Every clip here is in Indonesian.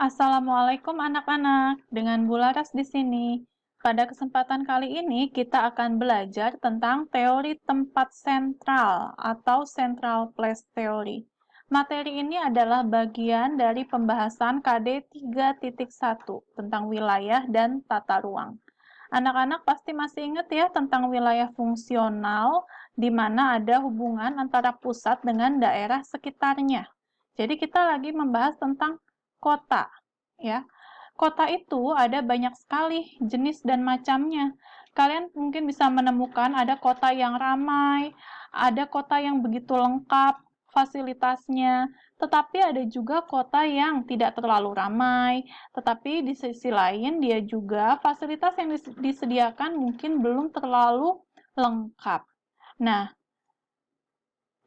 Assalamualaikum anak-anak, dengan Bu Laras di sini. Pada kesempatan kali ini kita akan belajar tentang teori tempat sentral atau central place theory. Materi ini adalah bagian dari pembahasan KD 3.1 tentang wilayah dan tata ruang. Anak-anak pasti masih ingat ya tentang wilayah fungsional, di mana ada hubungan antara pusat dengan daerah sekitarnya. Jadi kita lagi membahas tentang kota, ya. Kota itu ada banyak sekali jenis dan macamnya. Kalian mungkin bisa menemukan ada kota yang ramai, ada kota yang begitu lengkap fasilitasnya, tetapi ada juga kota yang tidak terlalu ramai, tetapi di sisi lain dia juga fasilitas yang disediakan mungkin belum terlalu lengkap. Nah,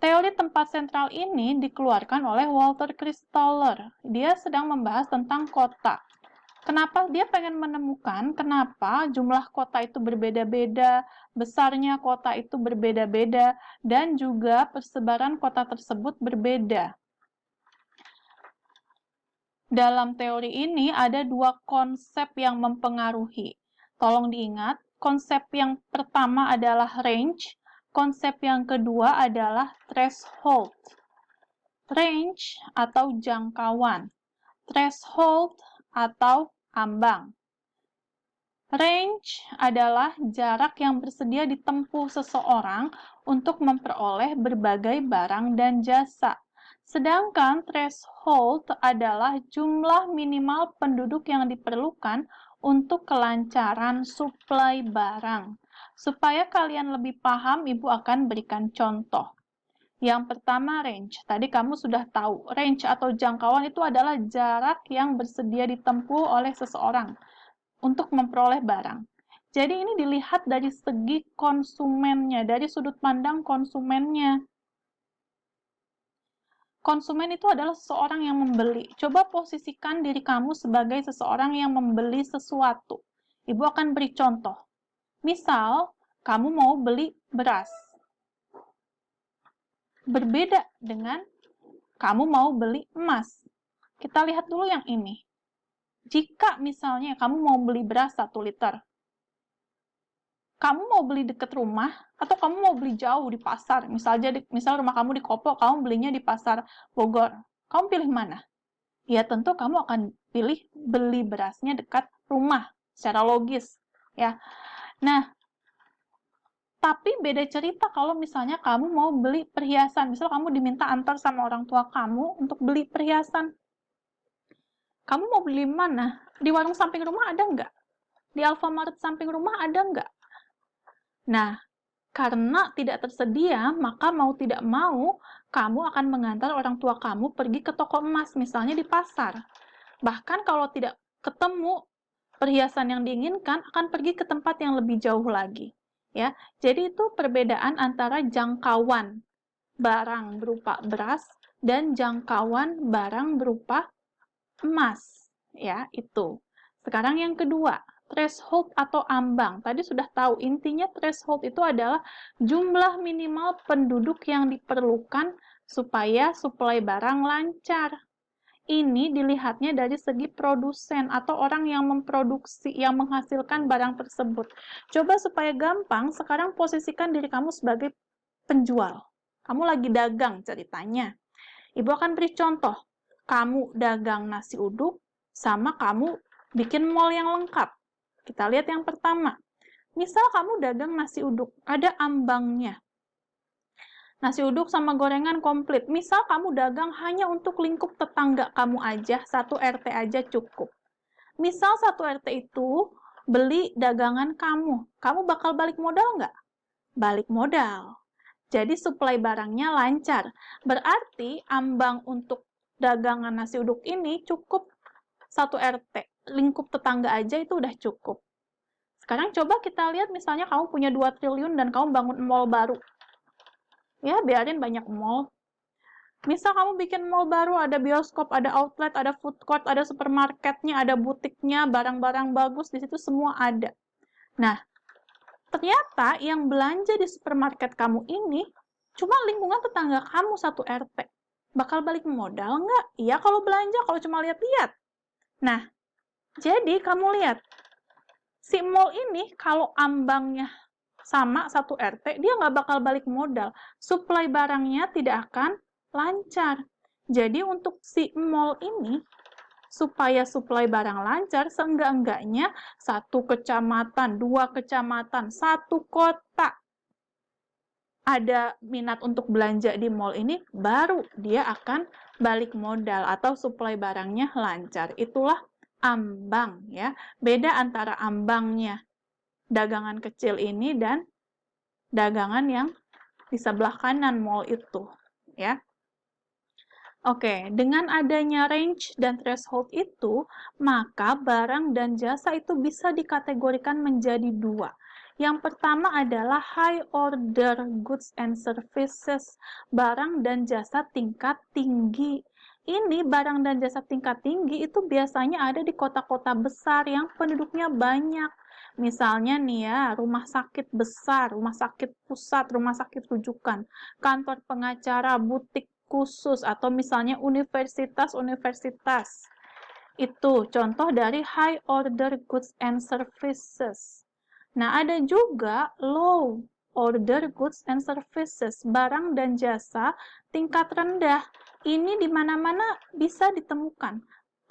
teori tempat sentral ini dikeluarkan oleh Walter Christoller. Dia sedang membahas tentang kota. Kenapa dia pengen menemukan kenapa jumlah kota itu berbeda-beda, besarnya kota itu berbeda-beda, dan juga persebaran kota tersebut berbeda. Dalam teori ini ada dua konsep yang mempengaruhi. Tolong diingat, konsep yang pertama adalah range, konsep yang kedua adalah threshold. Range atau jangkauan, threshold atau ambang. Range adalah jarak yang bersedia ditempuh seseorang untuk memperoleh berbagai barang dan jasa. Sedangkan threshold adalah jumlah minimal penduduk yang diperlukan untuk kelancaran suplai barang. Supaya kalian lebih paham, Ibu akan berikan contoh. Yang pertama range. Tadi kamu sudah tahu, range atau jangkauan itu adalah jarak yang bersedia ditempuh oleh seseorang untuk memperoleh barang. Jadi ini dilihat dari segi konsumennya, dari sudut pandang konsumennya. Konsumen itu adalah seseorang yang membeli. Coba posisikan diri kamu sebagai seseorang yang membeli sesuatu. Ibu akan beri contoh. Misal, kamu mau beli beras. Berbeda dengan kamu mau beli emas. Kita lihat dulu yang ini. Jika misalnya kamu mau beli beras 1 liter, kamu mau beli dekat rumah atau kamu mau beli jauh di pasar, misal rumah kamu di Kopo, kamu belinya di pasar Bogor, kamu pilih mana? Ya tentu kamu akan pilih beli berasnya dekat rumah, secara logis, ya. Nah, tapi beda cerita kalau misalnya kamu mau beli perhiasan, misal kamu diminta antar sama orang tua kamu untuk beli perhiasan. Kamu mau beli mana? Di warung samping rumah ada nggak? Di Alfamart samping rumah ada nggak? Nah, karena tidak tersedia, maka mau tidak mau, kamu akan mengantar orang tua kamu pergi ke toko emas, misalnya di pasar. Bahkan kalau tidak ketemu perhiasan yang diinginkan, akan pergi ke tempat yang lebih jauh lagi. Ya, jadi itu perbedaan antara jangkauan barang berupa beras dan jangkauan barang berupa emas. Ya, itu. Sekarang yang kedua, threshold atau ambang. Tadi sudah tahu, intinya threshold itu adalah jumlah minimal penduduk yang diperlukan supaya suplai barang lancar. Ini dilihatnya dari segi produsen atau orang yang memproduksi, yang menghasilkan barang tersebut. Coba supaya gampang, sekarang posisikan diri kamu sebagai penjual. Kamu lagi dagang ceritanya. Ibu akan beri contoh. Kamu dagang nasi uduk, sama kamu bikin mall yang lengkap. Kita lihat yang pertama. Misal kamu dagang nasi uduk, ada ambangnya. Nasi uduk sama gorengan komplit. Misal kamu dagang hanya untuk lingkup tetangga kamu aja, 1 RT aja cukup. Misal 1 RT itu beli dagangan kamu. Kamu bakal balik modal nggak? Balik modal. Jadi suplai barangnya lancar. Berarti ambang untuk dagangan nasi uduk ini cukup 1 RT. Lingkup tetangga aja itu udah cukup. Sekarang coba kita lihat misalnya kamu punya 2 triliun dan kamu bangun mall baru. Ya, biarin banyak mall. Misal kamu bikin mall baru, ada bioskop, ada outlet, ada food court, ada supermarketnya, ada butiknya, barang-barang bagus, di situ semua ada. Nah, ternyata yang belanja di supermarket kamu ini cuma lingkungan tetangga kamu 1 RT. Bakal balik modal nggak? Iya kalau belanja, kalau cuma lihat-lihat. Nah, jadi kamu lihat, si mall ini kalau ambangnya sama 1 RT, dia nggak bakal balik modal. Suplai barangnya tidak akan lancar. Jadi untuk si mall ini, supaya suplai barang lancar, seenggak-enggaknya 1 kecamatan, 2 kecamatan, 1 kota ada minat untuk belanja di mall ini, baru dia akan balik modal atau suplai barangnya lancar. Itulah ambang ya. Beda antara ambangnya dagangan kecil ini dan dagangan yang di sebelah kanan mall itu, ya. Oke, dengan adanya range dan threshold itu, maka barang dan jasa itu bisa dikategorikan menjadi 2. Yang pertama adalah high order goods and services, barang dan jasa tingkat tinggi. Ini barang dan jasa tingkat tinggi itu biasanya ada di kota-kota besar yang penduduknya banyak. Misalnya nih ya, rumah sakit besar, rumah sakit pusat, rumah sakit rujukan, kantor pengacara, butik khusus, atau misalnya universitas-universitas. Itu contoh dari high order goods and services. Nah, ada juga low order goods and services, barang dan jasa tingkat rendah. Ini di mana-mana bisa ditemukan.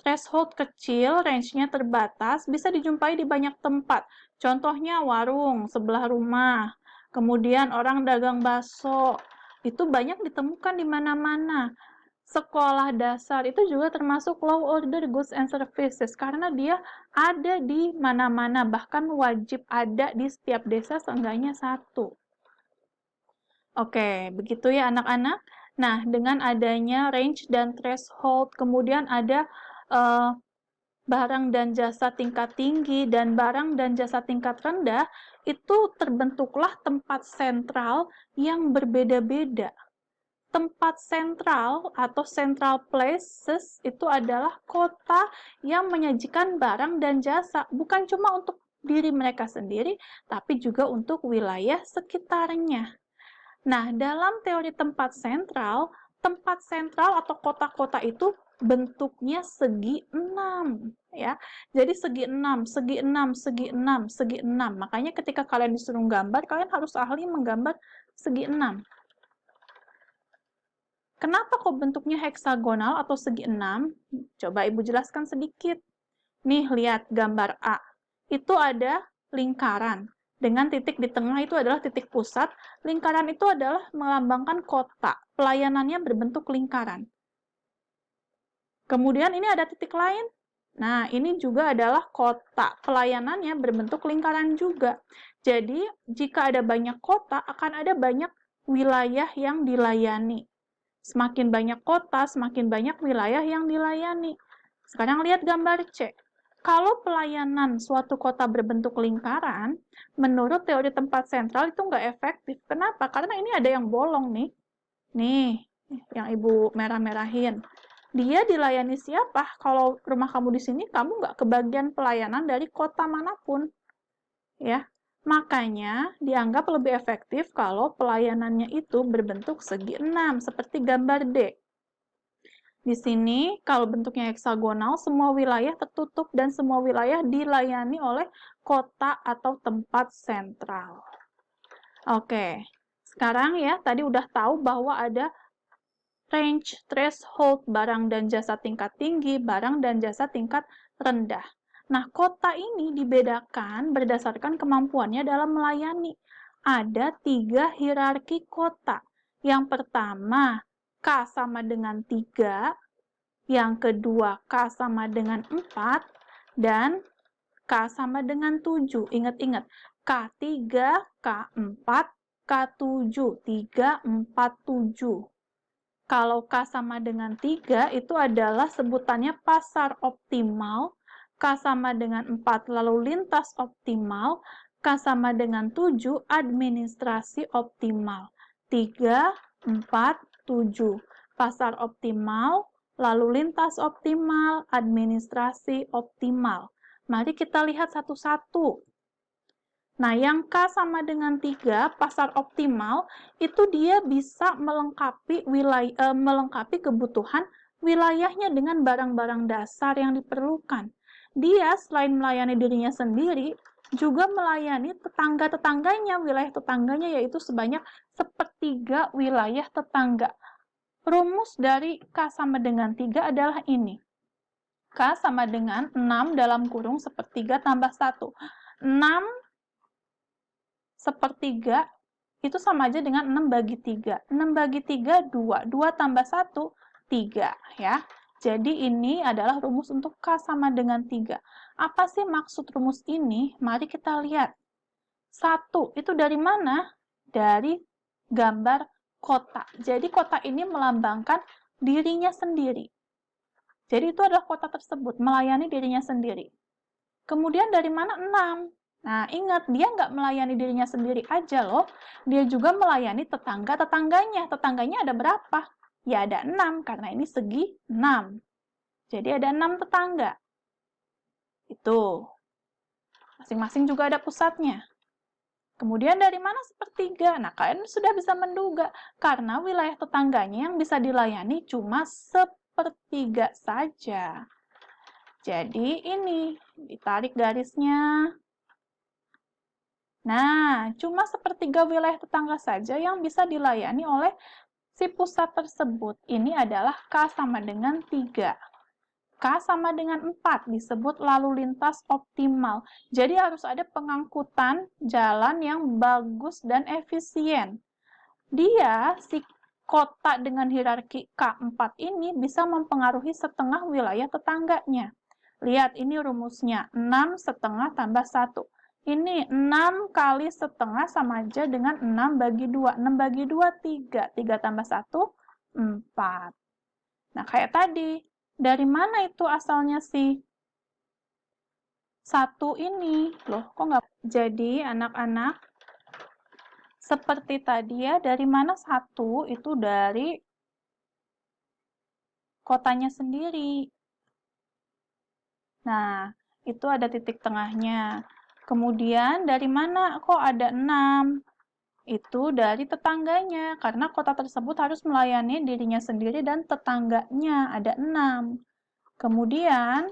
Threshold kecil, range-nya terbatas, bisa dijumpai di banyak tempat. Contohnya warung sebelah rumah, kemudian orang dagang bakso, itu banyak ditemukan di mana-mana. Sekolah dasar itu juga termasuk low order goods and services karena dia ada di mana-mana, bahkan wajib ada di setiap desa seenggaknya 1. Oke, begitu ya anak-anak. Nah, dengan adanya range dan threshold, kemudian ada barang dan jasa tingkat tinggi dan barang dan jasa tingkat rendah, itu terbentuklah tempat sentral yang berbeda-beda. Tempat sentral atau central places itu adalah kota yang menyajikan barang dan jasa, bukan cuma untuk diri mereka sendiri, tapi juga untuk wilayah sekitarnya. Nah, dalam teori tempat sentral atau kota-kota itu bentuknya segi 6 ya. Jadi segi 6, segi 6, segi 6, segi 6. Makanya ketika kalian disuruh gambar, kalian harus ahli menggambar segi 6. Kenapa kok bentuknya heksagonal atau segi 6? Coba Ibu jelaskan sedikit. Nih, lihat gambar A. Itu ada lingkaran. Dengan titik di tengah itu adalah titik pusat. Lingkaran itu adalah melambangkan kota. Pelayanannya berbentuk lingkaran. Kemudian ini ada titik lain. Nah, ini juga adalah kota. Pelayanannya berbentuk lingkaran juga. Jadi, jika ada banyak kota, akan ada banyak wilayah yang dilayani. Semakin banyak kota, semakin banyak wilayah yang dilayani. Sekarang lihat gambar C. Kalau pelayanan suatu kota berbentuk lingkaran, menurut teori tempat sentral itu nggak efektif. Kenapa? Karena ini ada yang bolong nih. Nih, yang Ibu merah-merahin. Dia dilayani siapa? Kalau rumah kamu di sini, kamu nggak kebagian pelayanan dari kota manapun. Ya, makanya dianggap lebih efektif kalau pelayanannya itu berbentuk segi 6, seperti gambar D. Di sini, kalau bentuknya heksagonal, semua wilayah tertutup dan semua wilayah dilayani oleh kota atau tempat sentral. Oke, sekarang ya, tadi udah tahu bahwa ada range, threshold, barang dan jasa tingkat tinggi, barang dan jasa tingkat rendah. Nah, kota ini dibedakan berdasarkan kemampuannya dalam melayani. Ada 3 hierarki kota. Yang pertama, K sama dengan 3, yang kedua K sama dengan 4, dan K sama dengan 7. Ingat-ingat, K3, K4, K7, 3, 4, 7. Kalau K sama dengan 3, itu adalah sebutannya pasar optimal. K sama dengan 4 lalu lintas optimal, K sama dengan 7 administrasi optimal. 3, 4, 7. Pasar optimal, lalu lintas optimal, administrasi optimal. Mari kita lihat satu-satu. Nah, yang K sama dengan 3, pasar optimal, itu dia bisa melengkapi melengkapi kebutuhan wilayahnya dengan barang-barang dasar yang diperlukan. Dia selain melayani dirinya sendiri, juga melayani tetangga-tetangganya, wilayah tetangganya, yaitu sebanyak 1/3 wilayah tetangga. Rumus dari K sama dengan 3 adalah ini. K sama dengan 6 dalam kurung 1/3 tambah 1. 6 1/3 itu sama aja dengan 6 bagi 3. 6 bagi 3, 2. 2 tambah 1, 3. Ya. Jadi ini adalah rumus untuk K sama dengan 3. Apa sih maksud rumus ini? Mari kita lihat. 1, itu dari mana? Dari gambar kota. Jadi kota ini melambangkan dirinya sendiri. Jadi itu adalah kota tersebut, melayani dirinya sendiri. Kemudian dari mana 6? Nah, ingat, dia nggak melayani dirinya sendiri aja loh. Dia juga melayani tetangga-tetangganya. Tetangganya ada berapa? Ya, ada 6, karena ini segi 6. Jadi ada 6 tetangga. Itu. Masing-masing juga ada pusatnya. Kemudian dari mana 1/3? Nah, kalian sudah bisa menduga. Karena wilayah tetangganya yang bisa dilayani cuma 1/3 saja. Jadi ini, ditarik garisnya. Nah, cuma 1/3 wilayah tetangga saja yang bisa dilayani oleh si pusat tersebut. Ini adalah K sama dengan 3. K sama dengan 4, disebut lalu lintas optimal. Jadi harus ada pengangkutan jalan yang bagus dan efisien. Dia, si kota dengan hierarki K4 ini bisa mempengaruhi setengah wilayah tetangganya. Lihat, ini rumusnya, 6/2 tambah 1. Ini 6 kali setengah sama aja dengan 6 bagi 2. 6 bagi 2, 3. 3 tambah 1, 4. Nah, kayak tadi. Dari mana itu asalnya sih? 1 ini. Loh, kok nggak? Jadi, anak-anak, seperti tadi ya, dari mana 1? Itu dari kotanya sendiri. Nah, itu ada titik tengahnya. Kemudian dari mana kok ada 6? Itu dari tetangganya, karena kota tersebut harus melayani dirinya sendiri dan tetangganya, ada 6. Kemudian,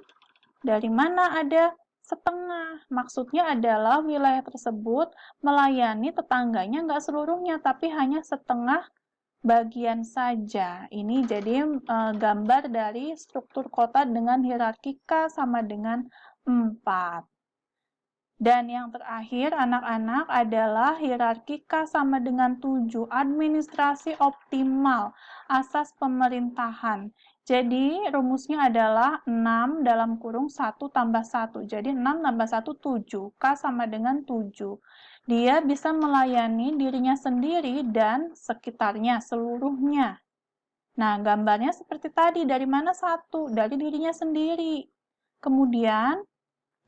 dari mana ada setengah? Maksudnya adalah wilayah tersebut melayani tetangganya nggak seluruhnya, tapi hanya setengah bagian saja. Ini jadi gambar dari struktur kota dengan hierarki K sama dengan 4. Dan yang terakhir, anak-anak, adalah hierarki K sama dengan 7, administrasi optimal, asas pemerintahan. Jadi, rumusnya adalah 6 dalam kurung 1 tambah 1. Jadi, 6 tambah 1, 7. K sama dengan 7. Dia bisa melayani dirinya sendiri dan sekitarnya, seluruhnya. Nah, gambarnya seperti tadi. Dari mana 1? Dari dirinya sendiri. Kemudian,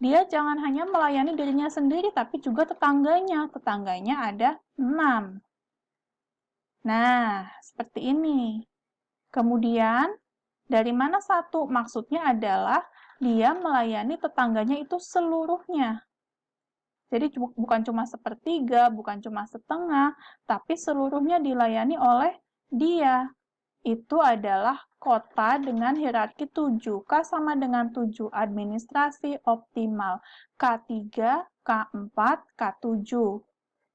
dia jangan hanya melayani dirinya sendiri, tapi juga tetangganya. Tetangganya ada 6. Nah, seperti ini. Kemudian, dari mana 1? Maksudnya adalah dia melayani tetangganya itu seluruhnya. Jadi, bukan cuma 1/3, bukan cuma setengah, tapi seluruhnya dilayani oleh dia. Itu adalah kota dengan hierarki 7. K sama dengan 7, administrasi optimal. K3, K4, K7.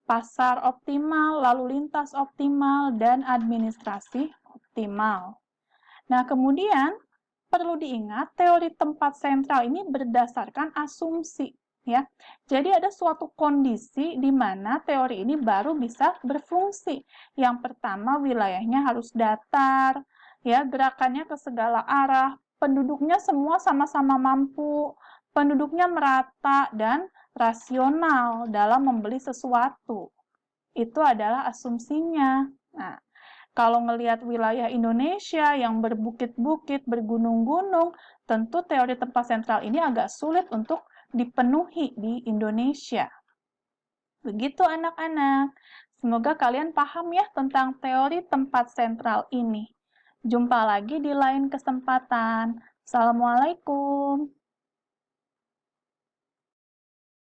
Pasar optimal, lalu lintas optimal, dan administrasi optimal. Nah, kemudian perlu diingat teori tempat sentral ini berdasarkan asumsi. Ya, jadi ada suatu kondisi di mana teori ini baru bisa berfungsi. Yang pertama, wilayahnya harus datar, ya, gerakannya ke segala arah, penduduknya semua sama-sama mampu, penduduknya merata dan rasional dalam membeli sesuatu. Itu adalah asumsinya. Nah, kalau ngelihat wilayah Indonesia yang berbukit-bukit, bergunung-gunung, tentu teori tempat sentral ini agak sulit untuk dipenuhi di Indonesia. Begitu anak-anak. Semoga kalian paham ya tentang teori tempat sentral ini. Jumpa lagi di lain kesempatan. Assalamualaikum.